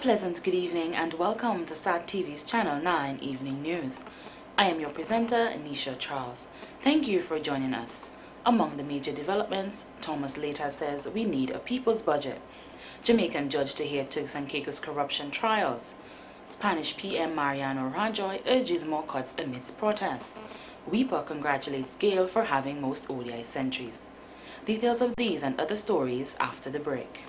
pleasant good evening and welcome to SAT TV's Channel 9 Evening News. I am your presenter, Anisha Charles. Thank you for joining us. Among the major developments, Thomas later says we need a people's budget. Jamaican judge to hear Turks and Caicos corruption trials. Spanish PM Mariano Rajoy urges more cuts amidst protests. Weeper congratulates Gale for having most ODI centuries. Details of these and other stories after the break.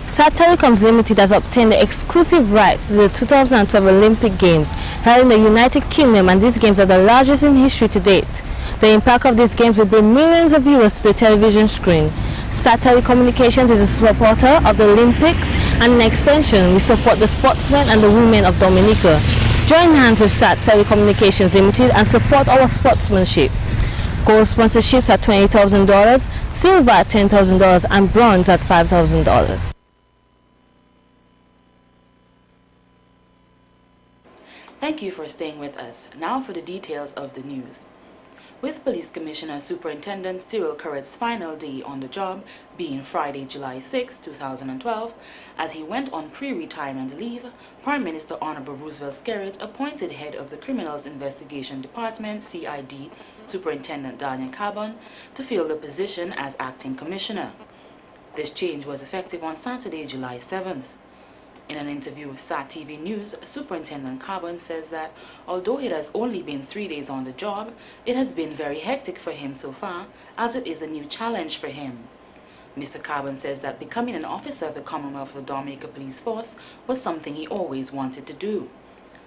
SAT Telecoms Ltd has obtained the exclusive rights to the 2012 Olympic Games held in the United Kingdom, and these games are the largest in history to date. The impact of these games will bring millions of viewers to the television screen. SAT Telecommunications is a supporter of the Olympics, and in extension, we support the sportsmen and the women of Dominica. Join hands with SAT Telecommunications Ltd and support our sportsmanship. Gold sponsorships at $20,000, silver at $10,000, and bronze at $5,000. Thank you for staying with us. Now for the details of the news. With Police Commissioner Superintendent Cyril Currett's final day on the job being Friday, July 6, 2012, as he went on pre-retirement leave, Prime Minister Honorable Roosevelt Skerritt appointed head of the Criminals Investigation Department, CID, Superintendent Daniel Carbon, to fill the position as acting commissioner. This change was effective on Saturday, July 7th. In an interview with SAT TV News, Superintendent Carbon says that although it has only been 3 days on the job, it has been very hectic for him so far, as it is a new challenge for him. Mr. Carbon says that becoming an officer of the Commonwealth of Dominica Police Force was something he always wanted to do.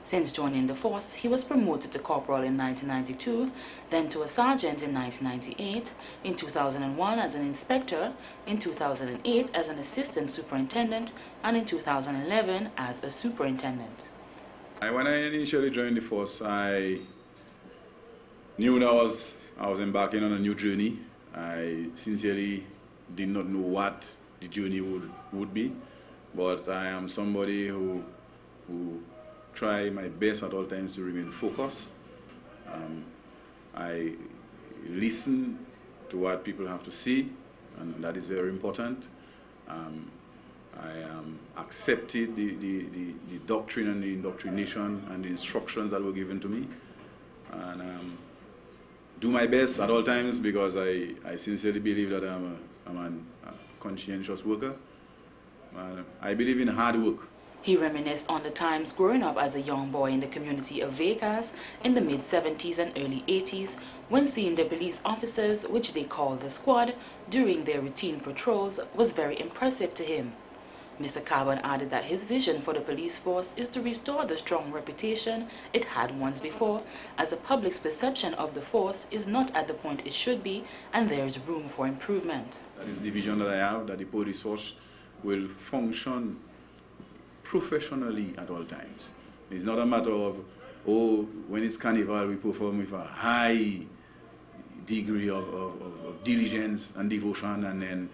Since joining the force, he was promoted to corporal in 1992, then to a sergeant in 1998, in 2001 as an inspector, in 2008 as an assistant superintendent, and in 2011 as a superintendent. When I initially joined the force, I knew that I was embarking on a new journey. I sincerely did not know what the journey would be, but I am somebody who try my best at all times to remain focused. I listen to what people have to say, and that is very important. I accepted the doctrine and the indoctrination and the instructions that were given to me, and do my best at all times, because I sincerely believe that I'm a conscientious worker. I believe in hard work. He reminisced on the times growing up as a young boy in the community of Vegas in the mid-70s and early 80s, when seeing the police officers, which they called the squad, during their routine patrols was very impressive to him. Mr. Carbon added that his vision for the police force is to restore the strong reputation it had once before, as the public's perception of the force is not at the point it should be, and there is room for improvement. That is the vision that I have, that the police force will function professionally at all times. It's not a matter of, oh, when it's carnival we perform with a high degree of diligence and devotion, and then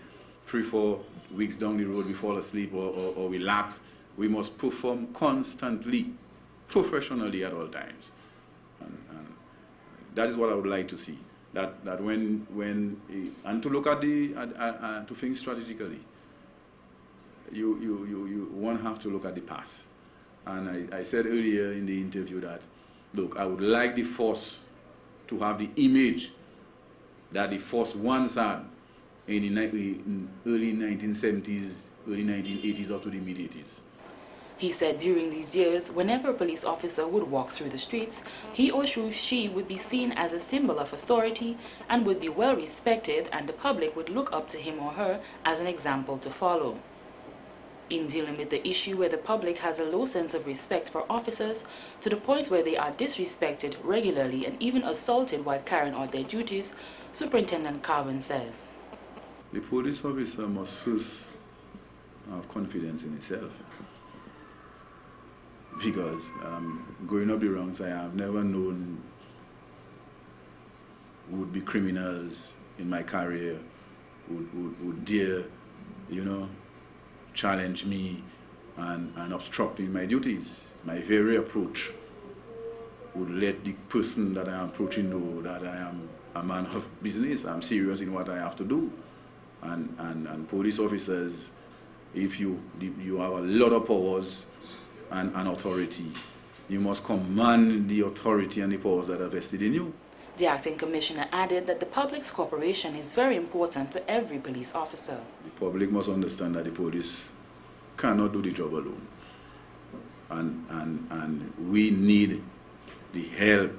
3-4 weeks down the road we fall asleep or relax. We must perform constantly, professionally at all times. And that is what I would like to see. That when and to look at to think strategically. You won't have to look at the past. And I said earlier in the interview that, look, I would like the force to have the image that the force once had in the early 1970s, early 1980s up to the mid-80s. He said during these years, whenever a police officer would walk through the streets, he or she would be seen as a symbol of authority and would be well respected, and the public would look up to him or her as an example to follow. In dealing with the issue where the public has a low sense of respect for officers, to the point where they are disrespected regularly and even assaulted while carrying out their duties, Superintendent Carbon says, the police officer must first have confidence in himself, because growing up the ranks, I have never known would-be criminals in my career would dare, challenge me and obstruct in my duties. My very approach would let the person that I am approaching know that I am a man of business. I'm serious in what I have to do. And police officers if you have a lot of powers and authority, you must command the authority and the powers that are vested in you. The acting commissioner added that the public's cooperation is very important to every police officer. The public must understand that the police cannot do the job alone. And we need the help,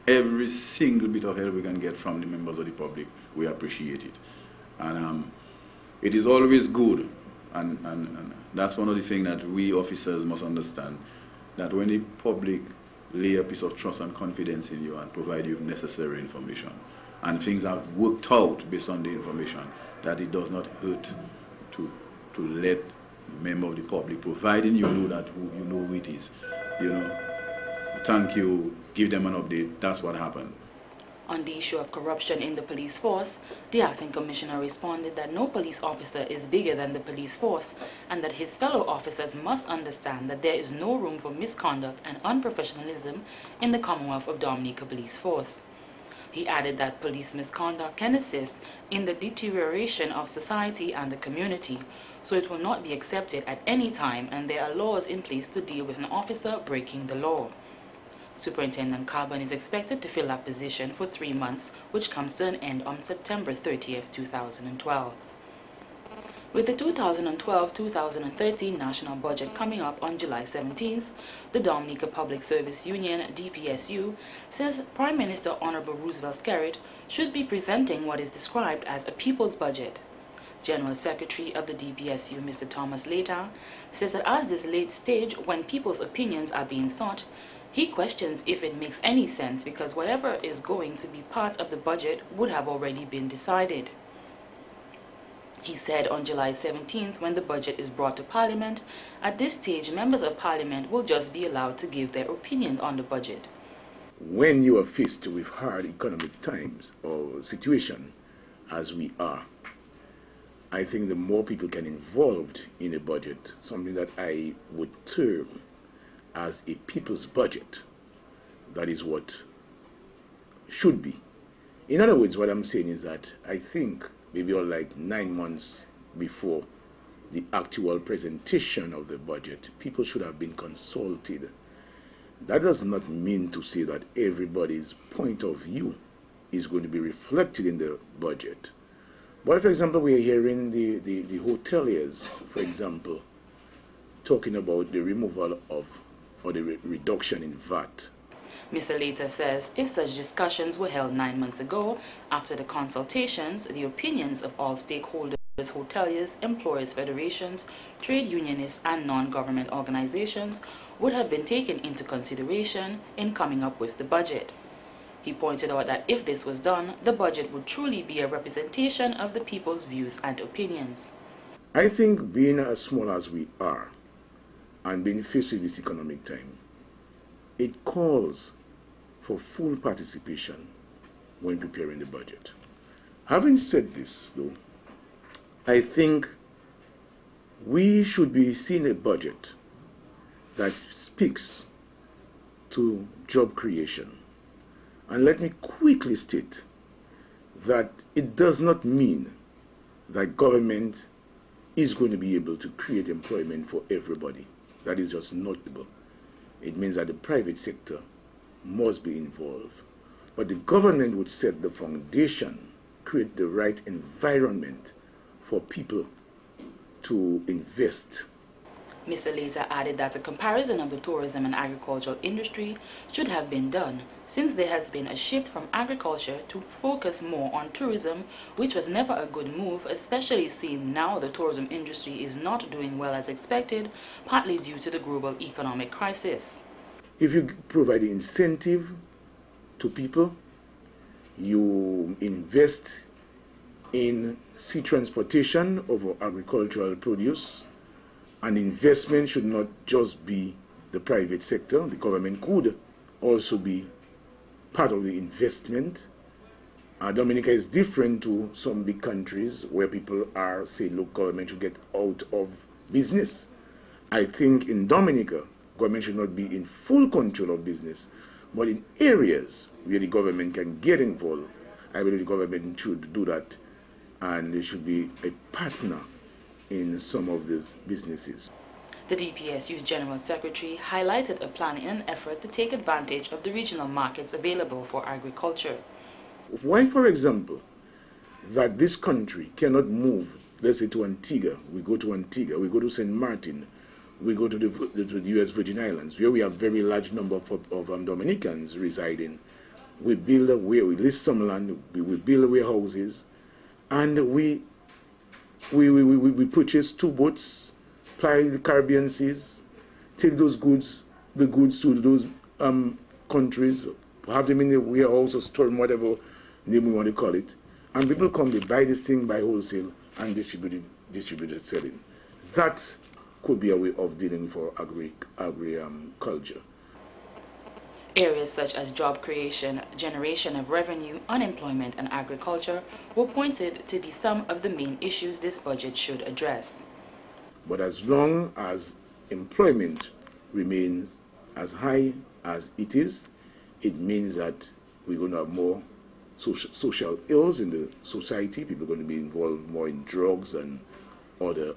every single bit of help we can get from the members of the public. We appreciate it. And it is always good, and that's one of the things that we officers must understand, that when the public lay a piece of trust and confidence in you and provide you with necessary information, and things have worked out based on the information, that it does not hurt to let member of the public, providing you know that you know who it is, thank you, give them an update. That's what happened. On the issue of corruption in the police force, the acting commissioner responded that no police officer is bigger than the police force, and that his fellow officers must understand that there is no room for misconduct and unprofessionalism in the Commonwealth of Dominica Police Force. He added that police misconduct can assist in the deterioration of society and the community, so it will not be accepted at any time, and there are laws in place to deal with an officer breaking the law. Superintendent Carbon is expected to fill that position for 3 months, which comes to an end on September 30th, 2012. With the 2012-2013 national budget coming up on July 17th, the Dominica Public Service Union, DPSU, says Prime Minister Honorable Roosevelt Skerrit should be presenting what is described as a people's budget. General Secretary of the DPSU, Mr. Thomas Later, says that at this late stage, when people's opinions are being sought, he questions if it makes any sense, because whatever is going to be part of the budget would have already been decided. He said on July 17th, when the budget is brought to Parliament, at this stage members of Parliament will just be allowed to give their opinion on the budget. When you are faced with hard economic times or situation as we are, I think the more people get involved in a budget, something that I would term as a people's budget, that is what should be. In other words, what I'm saying is that I think maybe like 9 months before the actual presentation of the budget, people should have been consulted. That does not mean to say that everybody's point of view is going to be reflected in the budget. But for example, we are hearing the hoteliers, for example, talking about the removal of or the reduction in VAT. Mr. Later says if such discussions were held 9 months ago, after the consultations, the opinions of all stakeholders, hoteliers, employers' federations, trade unionists, and non-government organizations would have been taken into consideration in coming up with the budget. He pointed out that if this was done, the budget would truly be a representation of the people's views and opinions. I think being as small as we are, and being faced with this economic time, it calls for full participation when preparing the budget. Having said this, though, I think we should be seeing a budget that speaks to job creation. And let me quickly state that it does not mean that government is going to be able to create employment for everybody. That is just notable. It means that the private sector must be involved. But the government would set the foundation, create the right environment for people to invest. Mr. Later added that a comparison of the tourism and agricultural industry should have been done, since there has been a shift from agriculture to focus more on tourism, which was never a good move, especially seeing now the tourism industry is not doing well as expected, partly due to the global economic crisis. If you provide incentive to people, you invest in sea transportation of agricultural produce, and investment should not just be the private sector. The government could also be part of the investment. Dominica is different to some big countries where people are saying, look, government should get out of business. I think in Dominica, government should not be in full control of business, but in areas where the government can get involved, I believe the government should do that, and there should be a partner in some of these businesses. The DPSU's General Secretary highlighted a plan in an effort to take advantage of the regional markets available for agriculture. Why, for example, that this country cannot move, let's say, to Antigua. We go to Antigua, we go to St. Martin, we go to the U.S. Virgin Islands, where we have very large number of Dominicans residing. We build we list some land, we build warehouses, and we purchase 2 boats, ply the Caribbean seas, take those goods, the goods to those countries, have them in the warehouse or store, whatever name we want to call it, and people come, they buy this thing by wholesale and distribute it, selling. That could be a way of dealing for agriculture. Areas such as job creation, generation of revenue, unemployment, and agriculture were pointed to be some of the main issues this budget should address. But as long as employment remains as high as it is, it means that we're going to have more social ills in the society. People are going to be involved more in drugs and other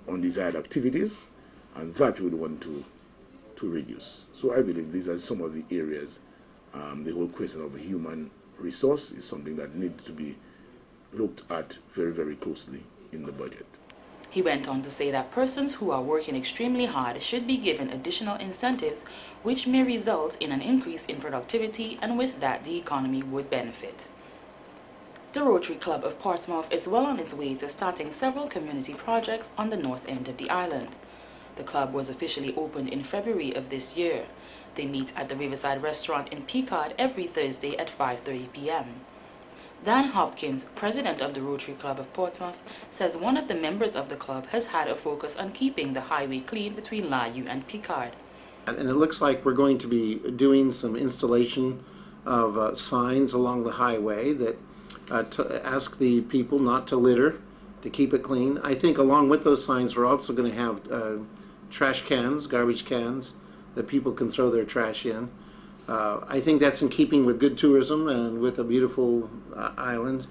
undesired activities, and that we would want to reduce. So I believe these are some of the areas. The whole question of human resource is something that needs to be looked at very, very closely in the budget. He went on to say that persons who are working extremely hard should be given additional incentives, which may result in an increase in productivity, and with that the economy would benefit. The Rotary Club of Portsmouth is well on its way to starting several community projects on the north end of the island. The club was officially opened in February of this year. They meet at the Riverside Restaurant in Picard every Thursday at 5:30 p.m. Dan Hopkins, president of the Rotary Club of Portsmouth, says one of the members of the club has had a focus on keeping the highway clean between Layou and Picard. And it looks like we're going to be doing some installation of signs along the highway that to ask the people not to litter, to keep it clean. I think along with those signs we're also going to have trash cans, garbage cans, that people can throw their trash in. I think that's in keeping with good tourism and with a beautiful island.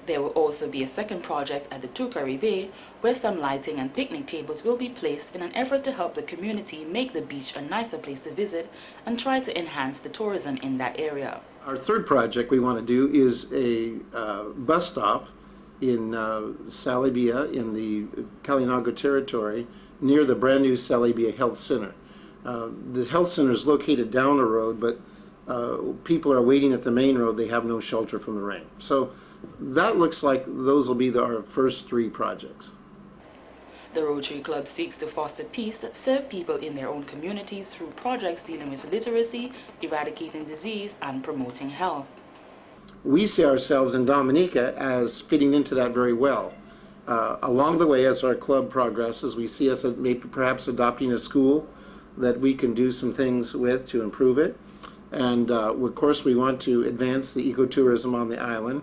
There will also be a second project at the Tukari Bay, where some lighting and picnic tables will be placed in an effort to help the community make the beach a nicer place to visit and try to enhance the tourism in that area. Our third project we want to do is a bus stop in Salibia in the Kalinago territory near the brand new Salibia Health Center. The health center is located down the road, but people are waiting at the main road. They have no shelter from the rain. So that looks like those will be our first 3 projects. The Rotary Club seeks to foster peace, serve people in their own communities through projects dealing with literacy, eradicating disease, and promoting health. We see ourselves in Dominica as fitting into that very well. Along the way, as our club progresses, we see us maybe perhaps adopting a school that we can do some things with to improve it. And of course we want to advance the ecotourism on the island,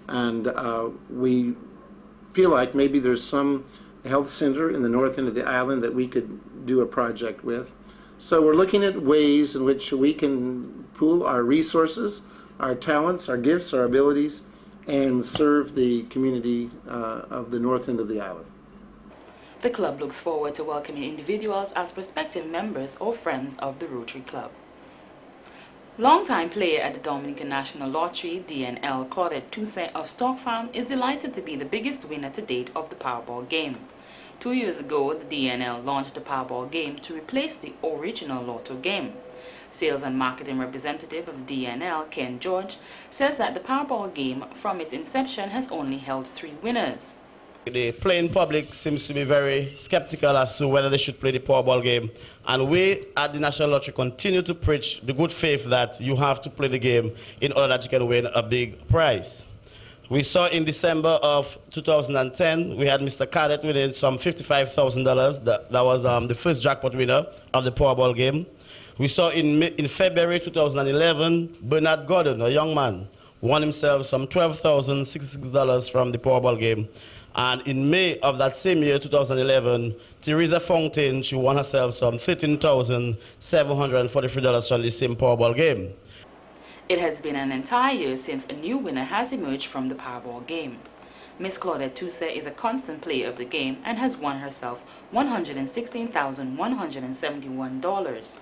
and we feel like maybe there's some health center in the north end of the island that we could do a project with. So we're looking at ways in which we can pool our resources, our talents, our gifts, our abilities, and serve the community of the north end of the island. The club looks forward to welcoming individuals as prospective members or friends of the Rotary Club. Longtime player at the Dominica National Lottery, DNL, Claudette Toussaint of Stock Farm, is delighted to be the biggest winner to date of the Powerball game. 2 years ago, the DNL launched the Powerball game to replace the original Lotto game. Sales and marketing representative of the DNL, Ken George, says that the Powerball game from its inception has only held 3 winners. The playing public seems to be very skeptical as to whether they should play the Powerball game. And we at the National Lottery continue to preach the good faith that you have to play the game in order that you can win a big prize. We saw in December of 2010, we had Mr. Cadet winning some $55,000. That was the first jackpot winner of the Powerball game. We saw in February 2011, Bernard Gordon, a young man, won himself some $12,066 from the Powerball game. And in May of that same year, 2011, Teresa Fontaine, she won herself some $13,743 from the same Powerball game. It has been an entire year since a new winner has emerged from the Powerball game. Miss Claudette Toussaint is a constant player of the game and has won herself $116,171.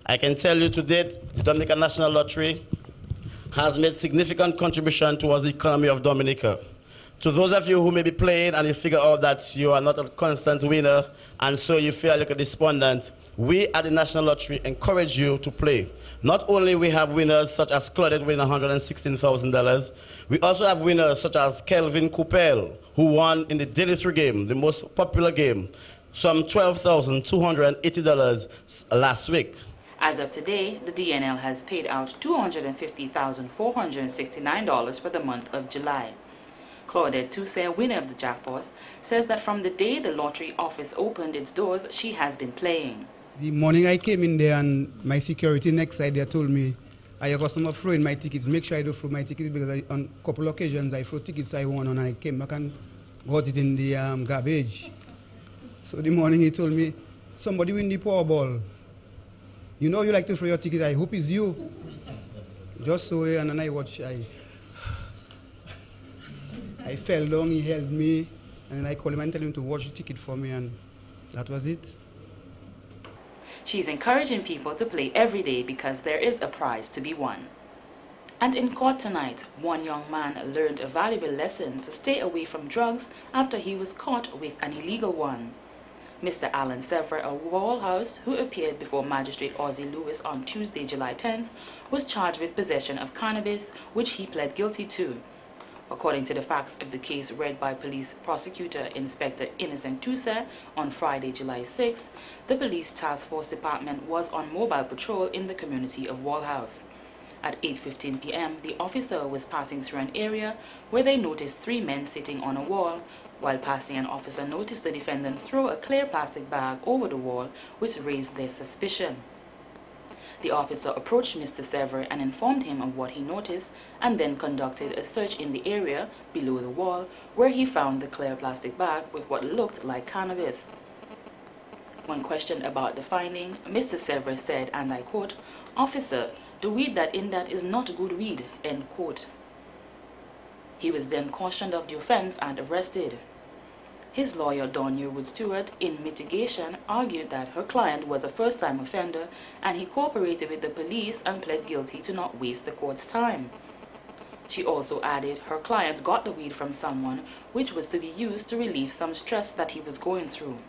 I can tell you to date, the Dominica National Lottery has made significant contribution towards the economy of Dominica. To those of you who may be playing and you figure out that you are not a constant winner and so you feel a little despondent, we at the National Lottery encourage you to play. Not only we have winners such as Claudette winning $116,000, we also have winners such as Kelvin Coupel, who won in the Daily 3 game, the most popular game, some $12,280 last week. As of today, the DNL has paid out $250,469 for the month of July. Claudette Toussaint, winner of the jackpot, says that from the day the lottery office opened its doors, she has been playing. The morning I came in there and my security next side there told me, "Are you customer throwing my tickets? Make sure I don't throw my tickets," because on a couple of occasions I threw tickets I won and I came back and got it in the garbage. So the morning he told me, "Somebody win the Powerball. You know you like to throw your tickets, I hope it's you." Just so, and then I watched, I fell down, he held me, and then I called him and tell him to watch the ticket for me, and that was it. She's encouraging people to play every day because there is a prize to be won. And in court tonight, one young man learned a valuable lesson to stay away from drugs after he was caught with an illegal one. Mr. Alan Sever of Wallhouse, who appeared before Magistrate Ozzie Lewis on Tuesday, July 10th, was charged with possession of cannabis, which he pled guilty to. According to the facts of the case read by Police Prosecutor Inspector Innocent Toussaint on Friday, July 6, the Police Task Force Department was on mobile patrol in the community of Wallhouse. At 8:15 p.m., the officer was passing through an area where they noticed 3 men sitting on a wall. While passing, an officer noticed the defendant throw a clear plastic bag over the wall, which raised their suspicion. The officer approached Mr. Sever and informed him of what he noticed, and then conducted a search in the area below the wall, where he found the clear plastic bag with what looked like cannabis. When questioned about the finding, Mr. Sever said, and I quote, "Officer, the weed that in that is not good weed," end quote. He was then cautioned of the offense and arrested. His lawyer, Don Yearwood Stewart, in mitigation, argued that her client was a first-time offender and he cooperated with the police and pled guilty to not waste the court's time. She also added her client got the weed from someone, which was to be used to relieve some stress that he was going through.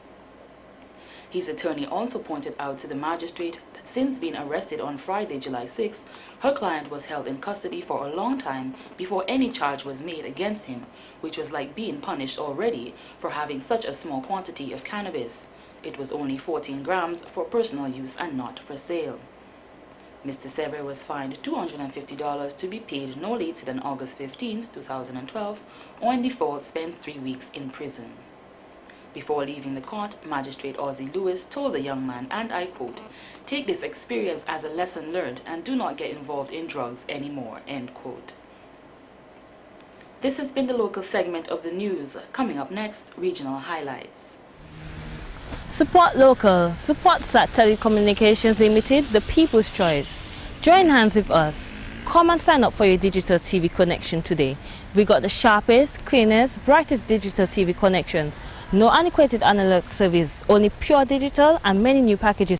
His attorney also pointed out to the magistrate that since being arrested on Friday, July 6th, her client was held in custody for a long time before any charge was made against him, which was like being punished already for having such a small quantity of cannabis. It was only 14 grams for personal use and not for sale. Mr. Sever was fined $250 to be paid no later than August 15, 2012, or in default spent 3 weeks in prison. Before leaving the court, Magistrate Ozzie Lewis told the young man, and I quote, "Take this experience as a lesson learned and do not get involved in drugs anymore," end quote. This has been the local segment of the news. Coming up next, regional highlights. Support local. Support SAT Telecommunications Ltd, the people's choice. Join hands with us. Come and sign up for your digital TV connection today. We got the sharpest, cleanest, brightest digital TV connection. No antiquated analog service, only pure digital and many new packages.